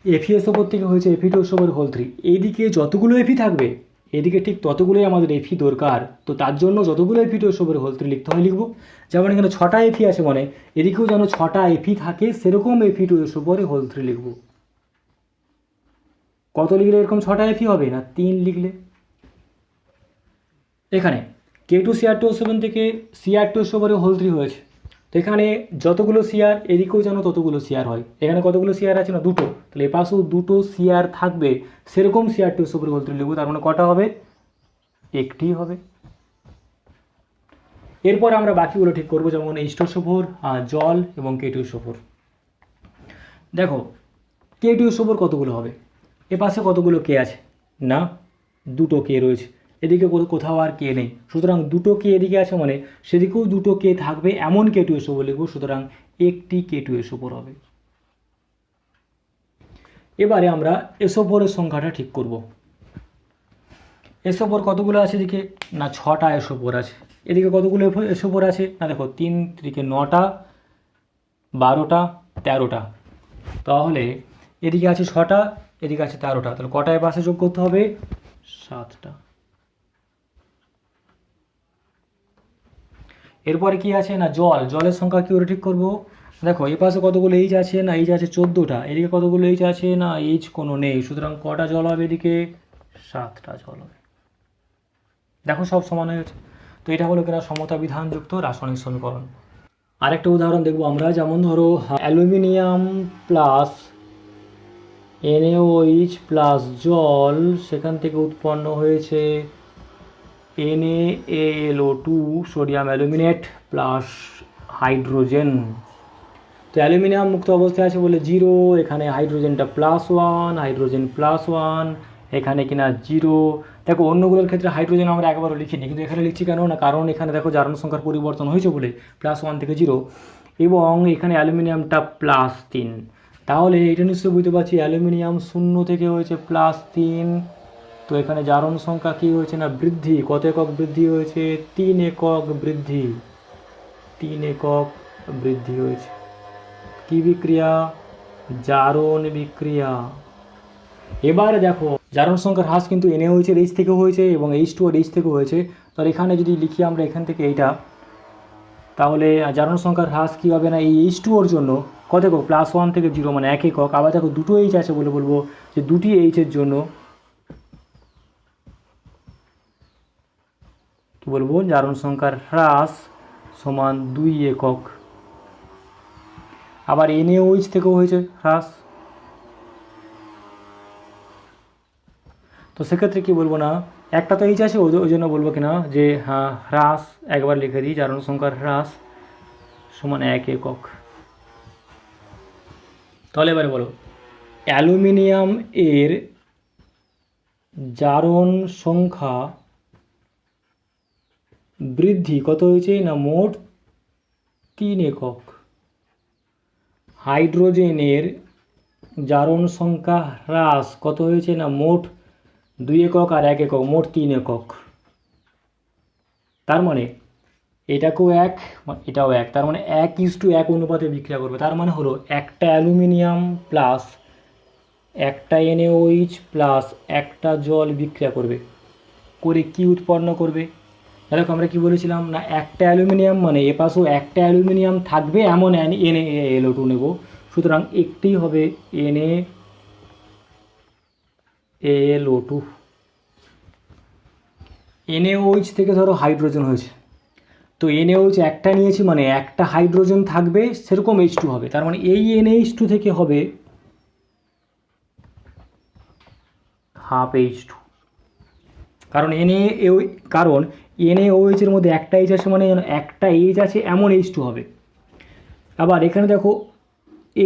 FeSO4 থেকে হয়েছে Fe2SO4 এইদিকে যতগুলো Fe থাকবে এদিকে ঠিক ততগুলোই আমাদের Fe দরকার। তো তার জন্য যতগুলো Fe2SO4 লিখতে হয় লিখব। যেমন এখানে 6টা Fe আছে, মানে এদিকেও যেন 6টা Fe থাকে সেরকম Fe2SO4 লিখব। কত লিখলে এরকম 6টা Fe হবে? না, 3 লিখলে। এখানে K2Cr2O7 থেকে Cr2SO4 হয়েছে, তো এখানে যতগুলো Cr এদিকেও যেন ততগুলো Cr হয়। এখানে কতগুলো Cr আছে? না, 2টো। তাহলে এপাশেও 2টো Cr থাকবে সেরকম Cr2SO4 লিখব। তার মানে কটা হবে? একটি হবে। এরপর আমরা বাকিগুলো ঠিক করব, যেমন H2SO4, জল এবং K2SO4। দেখো, K2SO4 কতগুলো হবে? এপাশে কতগুলো K আছে? না, 2টো K রয়েছে। এদিকে কোথাও আর K নেই, সুতরাং 2টো K এদিকে আছে, মানে সেদিকেও 2টো K থাকবে এমন K2SO4 লিখব। সুতরাং একটি K2SO4 হবে। এবারে আমরা SO4 এর সংখ্যাটা ঠিক করব। SO4 কতগুলো আছে এদিকে? না, 6টা SO4 আছে। এদিকে কতগুলো SO4 আছে? না, দেখো 3 থেকে 9টা, 12টা, 13টা। তাহলে এদিকে আছে 6টা, এদিকে আছে 13টা। তাহলে কটায় পাশে যোগ করতে হবে? 7টা। এরপরে কি আছে? না, জল। জলের সংখ্যা কি করে ঠিক করব? দেখো, এই পাশে কতগুলো H আছে? না, H আছে 14টা। এদিকে কতগুলো H আছে? না, H কোনো নেই। সুতরাং কটা জল হবে এদিকে? 7টা জল হবে। দেখো, সব সমান হয়ে গেছে। তো এটা হলো কিনা সমতা বিধানযুক্ত রাসায়নিক সমীকরণ। আরেকটা উদাহরণ দেখব আমরা, যেমন ধরো অ্যালুমিনিয়াম প্লাস NaOH প্লাস জল, সেখান থেকে উৎপন্ন হয়েছে NaAlO2 sodium aluminate plus hydrogen. তো অ্যালুমিনিয়াম মুক্ত অবস্থায় আছে বলে 0, এখানে হাইড্রোজেনটা +1, হাইড্রোজেন +1, এখানে কিনা 0। দেখো, অন্যগুলোর ক্ষেত্রে হাইড্রোজেন আমরা একবারও লিখিনি, কিন্তু এখানে লিখছি কেন? না, কারণ এখানে দেখো জারণ সংখ্যার পরিবর্তন হয়েছে বলে +1 থেকে 0, এবং এখানে অ্যালুমিনিয়ামটা +3। তাহলে এটা নিশ্চয়ই বুঝতে পারছি অ্যালুমিনিয়াম 0 থেকে হয়েছে +3। তো এখানে জারণ সংখ্যা কি হয়েছে? না, বৃদ্ধি। কত একক বৃদ্ধি হয়েছে? 3 একক বৃদ্ধি। 3 একক বৃদ্ধি হয়েছে। কি বিক্রিয়া? জারণ বিক্রিয়া। এবারে দেখো, জারণ সংখ্যার হ্রাস কিন্তু NaOH এর H থেকে হয়েছে এবং H2 এর H থেকে হয়েছে। তাহলে এখানে যদি লিখি আমরা এখান থেকে এইটা, তাহলে জারণ সংখ্যার হ্রাস কী হবে? না, এই H2 ওর জন্য কত একক? +1 থেকে 0, মানে 1 একক। আবার দেখো, 2টো H আছে বলে বলবো যে 2টি H এর জন্য কি বলবো? জারণ সংখ্যার হ্রাস সমান 2 একক। আবার NaOH থেকেও হয়েছে হ্রাস। তো সেক্ষেত্রে কি বলবো? না, একটা তো H আছে, ওই জন্য বলবো কিনা যে হ্যাঁ, হ্রাস একবার লিখে দিই, জারণ সংখ্যার হ্রাস সমান 1 একক। তাহলে এবারে বলো, অ্যালুমিনিয়াম এর জারণ সংখ্যা বৃদ্ধি কত হয়েছে? না, মোট 3 একক। হাইড্রোজেনের জারণ সংখ্যা হ্রাস কত হয়েছে? না, মোট 2 একক আর 1 একক, মোট 3 একক। তার মানে এটাকেও 1, এটাও 1, তার মানে 1:1 অনুপাতে বিক্রিয়া করবে। তার মানে হলো একটা অ্যালুমিনিয়াম প্লাস একটা NaOH প্লাস একটা জল বিক্রিয়া করবে, করে কি উৎপন্ন করবে? দেখো আমরা কি বলেছিলাম না, একটা অ্যালুমিনিয়াম মানে এপাশেও একটা অ্যালুমিনিয়াম থাকবে এমন NaAlO2 নেব। সুতরাং একটি হবে NaAlO2। NaOH থেকে ধরো হাইড্রোজেন হয়েছে, তো NaOH একটা নিয়েছি মানে একটা হাইড্রোজেন থাকবে, সেরকম H2 হবে। তার মানে এই NH2 থেকে হবে হাফ H2, কারণ NaOH এর মধ্যে একটা H আছে মানে একটা H আছে এমন H2 হবে। আবার এখানে দেখো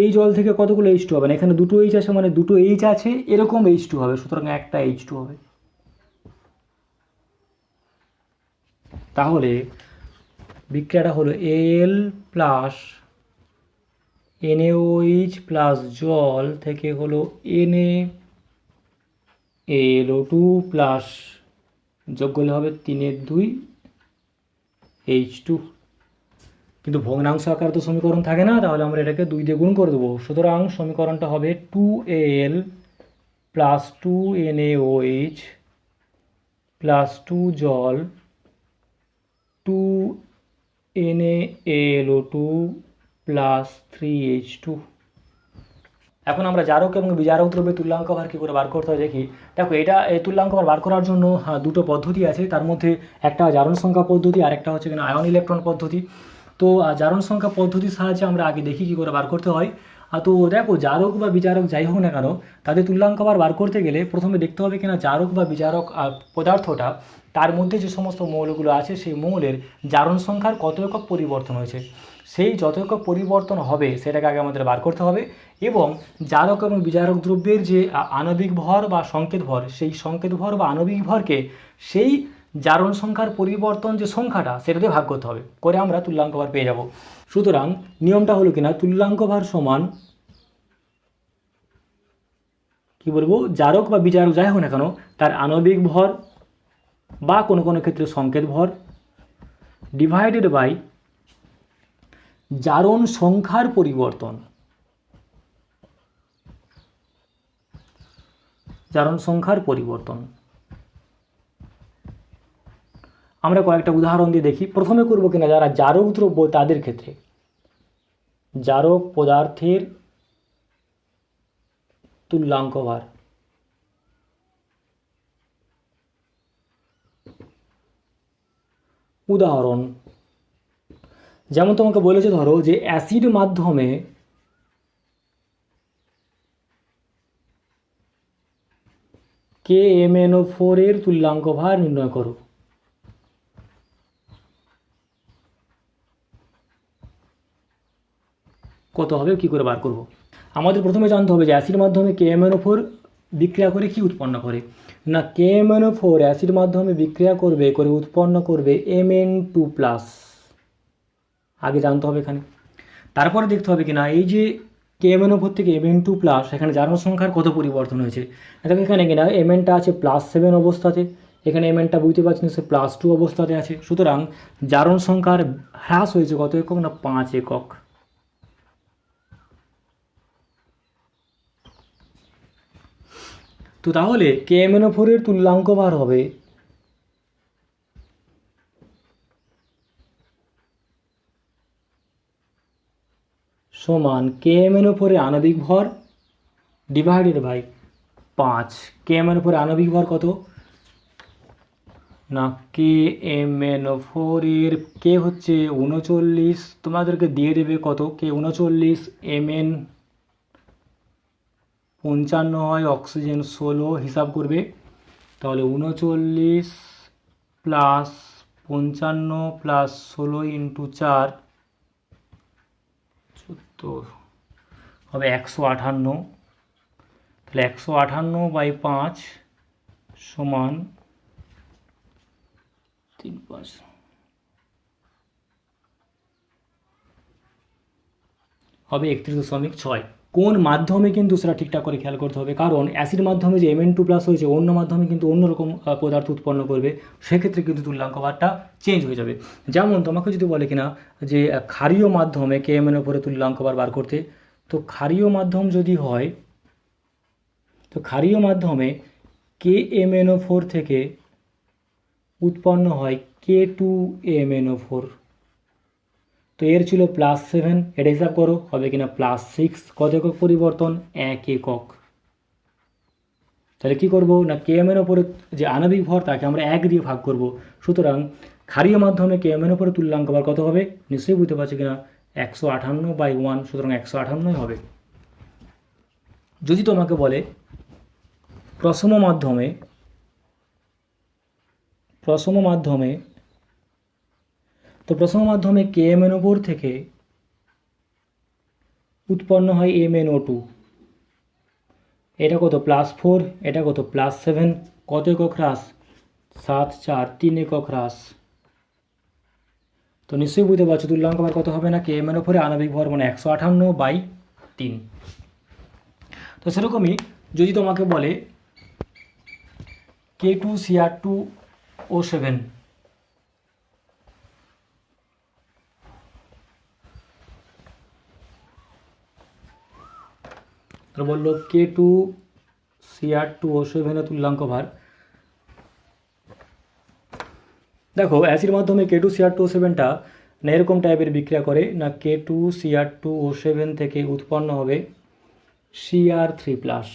এই জল থেকে কতগুলো H2 হবে না, এখানে দুটো H আছে মানে দুটো H আছে এরকম H2 হবে, সুতরাং একটা H2 হবে। তাহলে বিক্রিয়াটা হলো Al প্লাস NaOH প্লাস জল থেকে হলো NaAlO2 প্লাস যোগ করলে হবে 3-2 H2। কিন্তু ভগ্নাংশ আকার তো সমীকরণ থাকে না, তাহলে আমরা এটাকে 2 দিয়ে গুণ করে দেবো। সুতরাং সমীকরণটা হবে 2Al প্লাস 2 NaOH প্লাস 2 জল 2 NaAlO2 প্লাস 3H2। এখন আমরা জারক এবং বিজারক দ্রব্যের তুল্যাঙ্ক ভার কী করে বার করতে হয় দেখি। দেখো এটা এই তুল্যাঙ্ক ভার বার করার জন্য দুটো পদ্ধতি আছে, তার মধ্যে একটা জারণ সংখ্যা পদ্ধতি আর একটা হচ্ছে কিনা আয়ন ইলেকট্রন পদ্ধতি। তো জারণ সংখ্যা পদ্ধতির সাহায্যে আমরা আগে দেখি কী করে বার করতে হয়। তো দেখো জারক বা বিজারক যাই হোক না কেন, তাদের তুল্যাঙ্ক ভার বার করতে গেলে প্রথমে দেখতে হবে কিনা জারক বা বিজারক পদার্থটা তার মধ্যে যে সমস্ত মৌলগুলো আছে সেই মৌলের জারণ সংখ্যার কত একক পরিবর্তন হয়েছে। সেই যত একক পরিবর্তন হবে সেটাকে আগে আমাদের বার করতে হবে, এবং জারক এবং বিজারক দ্রব্যের যে আণবিক ভর বা সংকেত ভর, সেই সংকেত ভর বা আণবিক ভরকে সেই জারণ সংখ্যার পরিবর্তন যে সংখ্যাটা সেটা দিয়ে ভাগ করতে হবে, করে আমরা তুল্যাঙ্ক ভার পেয়ে যাব। সুতরাং নিয়মটা হলো কিনা তুল্যাঙ্ক ভার সমান কি বলবো, জারক বা বিজারক যাই হোক না কেন তার আণবিক ভর বা কোনো কোনো ক্ষেত্রে সংকেত ভর ডিভাইডেড বাই জারণ সংখ্যার পরিবর্তন। জারণ সংখ্যার পরিবর্তন আমরা কয়েকটা উদাহরণ দিয়ে দেখি। প্রথমে করব কিনা যারা জারক দ্রব্য তাদের ক্ষেত্রে জারক পদার্থের তুল্যাঙ্ক ভার। উদাহরণ যেমন তোমাকে বলেছে, ধরো যে অ্যাসিড মাধ্যমে KMnO4 এর তুল্যাঙ্ক ভার নির্ণয় করো। কত হবে কি করে বার করব? আমাদের প্রথমে জানতে হবে যে অ্যাসিড মাধ্যমে KMnO4 বিক্রিয়া করে কি উৎপন্ন করে না, KMnO4 অ্যাসিড মাধ্যমে বিক্রিয়া করে উৎপন্ন করবে Mn2+। আগে জানতে হবে এখানে। তারপরে দেখতে হবে কিনা এই যে KMnO4 থেকে Mn2+, এখানে জারণ সংখ্যার কত পরিবর্তন হয়েছে। দেখো এখানে কিনা Mnটা আছে +7 অবস্থাতে, এখানে Mnটা বুঝতে পারছি না সে +2 অবস্থাতে আছে। সুতরাং জারণ সংখ্যার হ্রাস হয়েছে কত একক না 5 একক। তো তাহলে KMnO4 এর তুল্যাঙ্ক ভার হবে সমান KMnO4 এর আণবিক ভর ডিভাইডেড বাই 5। KMnO4 এর আণবিক ভর কত না, KMnO4 এর কে হচ্ছে 39, তোমাদেরকে দিয়ে দেবে কত K39, Mn 55 হয়, অক্সিজেন 16 হিসাব করবে, তাহলে 39 প্লাস 55 প্লাস 16 ইন্টু 4 14 হবে 158। তাহলে 158/5 সমান 3/5 হবে 31.6। কোন মাধ্যমে কিন্তু সেটা ঠিকঠাক করে খেয়াল করতে হবে, কারণ অ্যাসিড মাধ্যমে যে Mn2+ হয়েছে অন্য মাধ্যমে কিন্তু অন্যরকম পদার্থ উৎপন্ন করবে, সেক্ষেত্রে কিন্তু তুল্যাঙ্ক ভারটা চেঞ্জ হয়ে যাবে। যেমন তোমাকে যদি বলে কিনা যে ক্ষারীয় মাধ্যমে KMnO4 তুল্যাঙ্ক ভার বার করতে, তো ক্ষারীয় মাধ্যম যদি হয় তো ক্ষারীয় মাধ্যমে KMnO4 থেকে উৎপন্ন হয় K2MnO4। তো এর ছিল +7, এটা হিসাব করো হবে কিনা +6। কত একক পরিবর্তন? 1 একক। তাহলে কি করব না KMnO4 যে আণবিক ভর তাকে আমরা 1 দিয়ে ভাগ করব। সুতরাং ক্ষারীয় মাধ্যমে KMnO4 তুল্যাঙ্ক ভর কত হবে? নিশ্চয়ই বুঝতে পারছো কিনা 158/1, সুতরাং 158 হবে। যদি তোমাকে বলে প্রশম মাধ্যমে তো প্রশম মাধ্যমে KMnO4 থেকে উৎপন্ন হয় MnO2, এটা কত +4, এটা কত +7, কত একক হ্রাস? 7, 4, 3 একক হ্রাস। তো নিশ্চয়ই বুঝতে পারছো তুল্যাঙ্ক ভর কত হবে না KMnO4 আণবিক ভর মানে 158/3। তো সেরকমই যদি তোমাকে বলে K2Cr2O7, তো বললো K2Cr2O7 এর তুল্যাঙ্ক ভার। দেখো অ্যাসিড মাধ্যমে K2Cr2O7টা না এরকম টাইপের বিক্রিয়া করে না K2Cr2O7 থেকে উৎপন্ন হবে Cr3+।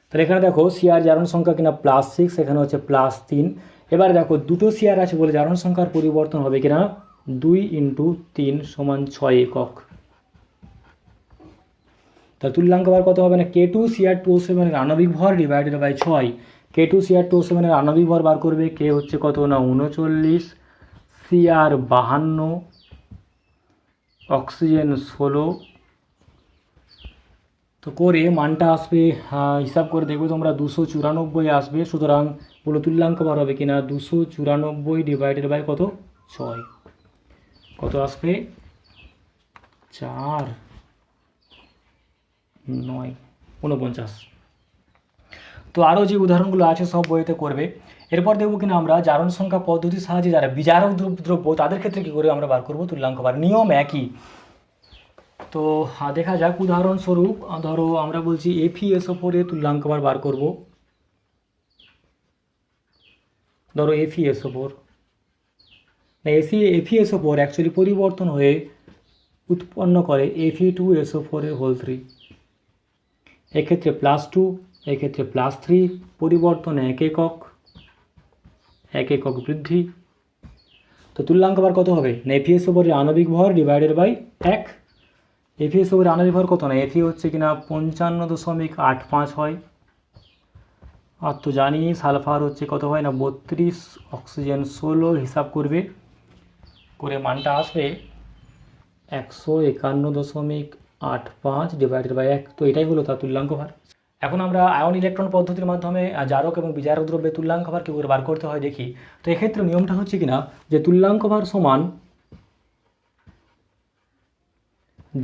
তাহলে এখানে দেখো Cr জারণ সংখ্যা কিনা +6, এখানে হচ্ছে +3। এবার দেখো দুটো Cr আছে বলে জারণ সংখ্যার পরিবর্তন হবে কিনা 2 × 3 = 6 একক। তাহলে তুল্যাঙ্ক ভর কত হবে না K2Cr2O7 এর আণবিক ভর /6। K2Cr2O7 এর আণবিক ভর বার করবে, K হচ্ছে কত না 39, Cr 52, অক্সিজেন 16। তো করে মানটা আসবে হিসাব করে দেখবে তোমরা 294 আসবে। সুতরাং বলো তুল্যাঙ্ক ভর হবে কিনা 294 / কত 6, কত আসবে 4, 9, 49। তো আরও যে উদাহরণগুলো আছে সব বইতে করবে। এরপর দেখব কিনা আমরা জারণ সংখ্যা পদ্ধতির সাহায্যে যারা বিজারক দ্রব্য তাদের ক্ষেত্রে কী করে আমরা বার করবো তুল্যাঙ্ক ভর। নিয়ম একই। তো দেখা যাক উদাহরণস্বরূপ ধরো আমরা বলছি FeSO4 এর তুল্যাঙ্ক ভর বার করব। ধরো FeSO4 না FeSO4 অ্যাকচুয়ালি পরিবর্তন হয়ে উৎপন্ন করে Fe2SO4 এর হোল 3। এক্ষেত্রে +2, এক্ষেত্রে +3, পরিবর্তন 1 একক, 1 একক বৃদ্ধি। তো তুল্যাঙ্ক ভর কত হবে না FeSO4 এর আণবিক ভর /1। FeSO4 এর আণবিক ভর কত না Fe হচ্ছে কিনা 55.85 হয়। আর তো জানি সালফার হচ্ছে কত হয় না 32, অক্সিজেন 16। হিসাব করবে করে মানটা আসবে 151.85 /1। তো এটাই হলো তার তুল্যাঙ্ক ভর। এখন আমরা আয়ন ইলেকট্রন পদ্ধতির মাধ্যমে জারক এবং বিজারক দ্রব্যের তুল্যাঙ্ক ভর কী করে বার করতে হয় দেখি। তো এক্ষেত্রে নিয়মটা হচ্ছে কিনা যে তুল্যাঙ্ক ভর সমান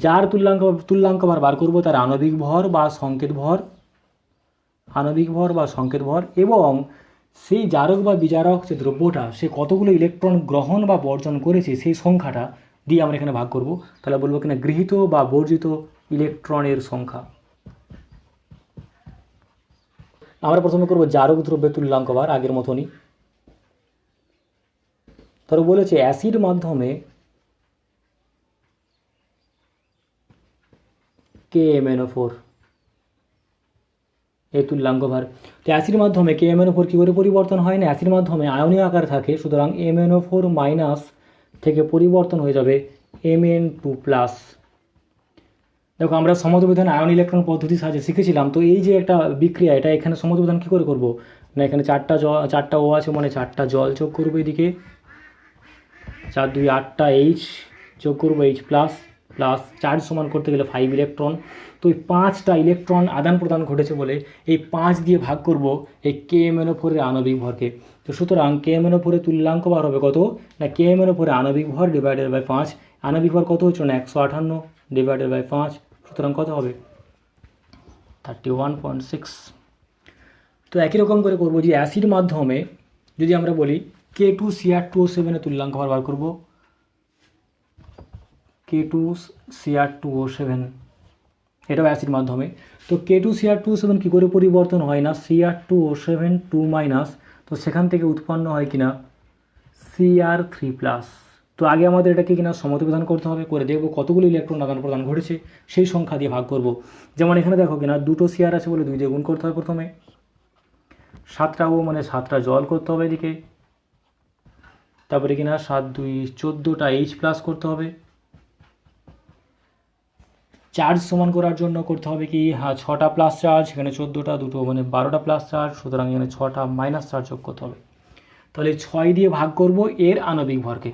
যার তুল্যাঙ্ক ভর বার করবো তার আণবিক ভর বা সংকেত ভর, এবং সেই জারক বা বিজারক যে দ্রব্যটা সে কতগুলো ইলেকট্রন গ্রহণ বা বর্জন করেছে সেই সংখ্যাটা দিয়ে আমরা এখানে ভাগ করব। তাহলে বলবো কিনা গৃহীত বা বর্জিত ইলেকট্রনের সংখ্যা। আমরা প্রথমে করব জারক দ্রব্যের তুল্যাঙ্ক ভর আগের মতনই। ধরো বলেছে অ্যাসিড মাধ্যমে KMnO4 এই তুল্যাঙ্ক ভর। তো অ্যাসিড মাধ্যমে KMnO4 কী করে পরিবর্তন হয় না অ্যাসিড মাধ্যমে আয়নীয় আকার থাকে, সুতরাং MnO4- থেকে পরিবর্তন হয়ে যাবে Mn2+। দেখো আমরা সমদ্রবিধান আয়ন ইলেকট্রন পদ্ধতির সাহায্যে শিখেছিলাম। তো এই যে একটা বিক্রিয়া এটা এখানে সমদ্রবিধান কী করে করব না এখানে 4টা O আছে মানে 4টা জল যোগ করবো এদিকে, 4 2 8টা H যোগ করবো H+, চার্জ সমান করতে গেলে 5 ইলেকট্রন। তো এই 5টা ইলেকট্রন আদান প্রদান ঘটেছে বলে এই 5 দিয়ে ভাগ করব এই KMnO4 এর আণবিক ভরকে। তো সুতরাং KMnO4 এর তুল্যাঙ্ক ভর হবে কত না KMnO4 এর আণবিক ভর /5। আণবিক ভর কত হচ্ছে না 158 /5। সুতরাং কত হবে 31.6। তো একই রকম করে করব যে অ্যাসিড মাধ্যমে যদি আমরা বলি K2Cr2O7 এর তুল্যাঙ্ক ভর বার করব। K2Cr2O7 এটাও অ্যাসিড মাধ্যমে। তো K2Cr2 কী করে পরিবর্তন হয় না Cr2O7 2- তো সেখান থেকে উৎপন্ন হয় কিনা Cr3+। তো আগে আমাদের এটাকে কিনা সমতিপ্রদান করতে হবে, করে দেখবো কতগুলো ইলেকট্রন আদান প্রদান ঘটেছে সেই সংখ্যা দিয়ে ভাগ করব। যেমন এখানে দেখো কিনা দুটো Cr আছে বলে 2 দিয়ে গুণ করতে হবে প্রথমে, 7টা O মানে 7টা জল করতে হবে এদিকে, তারপরে কিনা 7 2 14টা H+ করতে হবে। চার্জ সমান করার জন্য করতে হবে কি, হ্যাঁ 6টা প্লাস চার্জ, এখানে 14টা, দুটো মানে 12টা প্লাস চার্জ, সুতরাং এখানে 6টা মাইনাস চার্জ যোগ করতে হবে। তাহলে 6 দিয়ে ভাগ করব এর আণবিক ভরকে।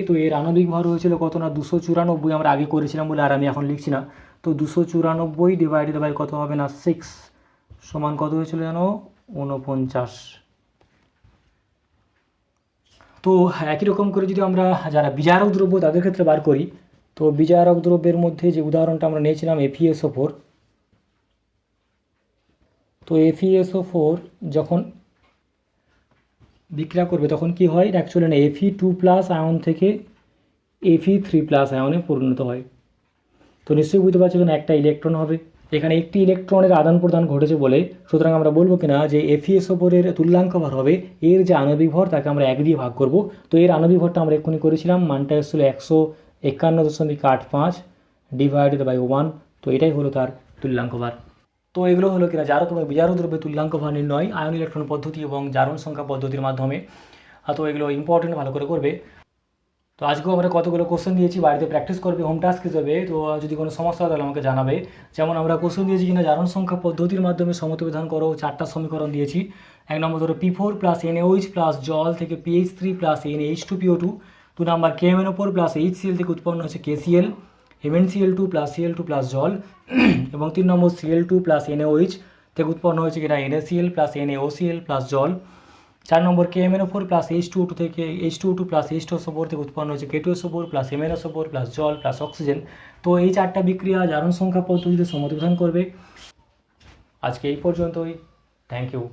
তো এর আণবিক ভর হয়েছিল কত না 294, আমরা আগে করেছিলাম বলে আর আমি এখন লিখছি না। তো 294 ডিভাইডেড বাই কত হবে না 6 সমান কত হয়েছিল জানো 49। তো একই রকম করে যদি আমরা যারা বিজারক দ্রব্য তাদের ক্ষেত্রে বার করি, তো বিজারক দ্রব্যের মধ্যে যে উদাহরণটা আমরা নিয়েছিলাম FeSO4, তো FeSO4 যখন বিক্রিয়া করবে তখন কি হয় অ্যাকচুয়ালি না Fe2+ আয়ন থেকে Fe3+ আয়নে পরিণত হয়। তো নিশ্চয়ই বুঝতে পারছি এখানে একটা ইলেকট্রন হবে, এখানে একটি ইলেকট্রনের আদান প্রদান ঘটেছে বলে সুতরাং আমরা বলবো কিনা যে FeSO4 এর তুল্যাঙ্ক ভর হবে এর যে আণবিক ভর তাকে আমরা 1 দিয়ে ভাগ করব। তো এর আণবিক ভরটা আমরা এক্ষুনি করেছিলাম, মানটা এসেছিল 151.85 ডিভাইডেড বাই 1। তো এটাই হলো তার তুল্যাঙ্ক ভর। তো এগুলো হলো কিনা জারক এবং বিজারক দ্রব্যের তুল্যাঙ্ক ভর নির্ণয় আয়ন ইলেকট্রন পদ্ধতি এবং জারণ সংখ্যা পদ্ধতির মাধ্যমে। তো এগুলো ইম্পর্টেন্ট, ভালো করে করবে। তো আজকেও আমরা কতগুলো কোশ্চেন দিয়েছি, বাড়িতে প্র্যাকটিস করবে, হোম টাস্ক হিসেবে। তো যদি কোনো সমস্যা হয় তাহলে আমাকে জানাবে। যেমন আমরা কোশ্চেন দিয়েছি কিনা জারণ সংখ্যা পদ্ধতির মাধ্যমে সমতিবিধান করো, 4টা সমীকরণ দিয়েছি। 1 নম্বর ধরো P4 + NaOH প্লাস জল থেকে PH3 + NH2PO2। 2 নম্বর KMnO4 + HCl থেকে উৎপন্ন হচ্ছে KCl, MnCl2 + Cl2 + জল। এবং 3 নম্বর Cl2 + NaOH থেকে উৎপন্ন হয়েছে কিনা NaCl + NaOCl + জল। 4 নম্বর KMnO4 + H2O2 থেকে H2O2 + H2SO4 থেকে উৎপন্ন হয়েছে K2SO4 + MnSO4 + জল + অক্সিজেন। তো এই 4টা বিক্রিয়া জারণ সংখ্যা পদ্ধতিতে সমতিবিধান করবে। আজকে এই পর্যন্তই, থ্যাংক ইউ।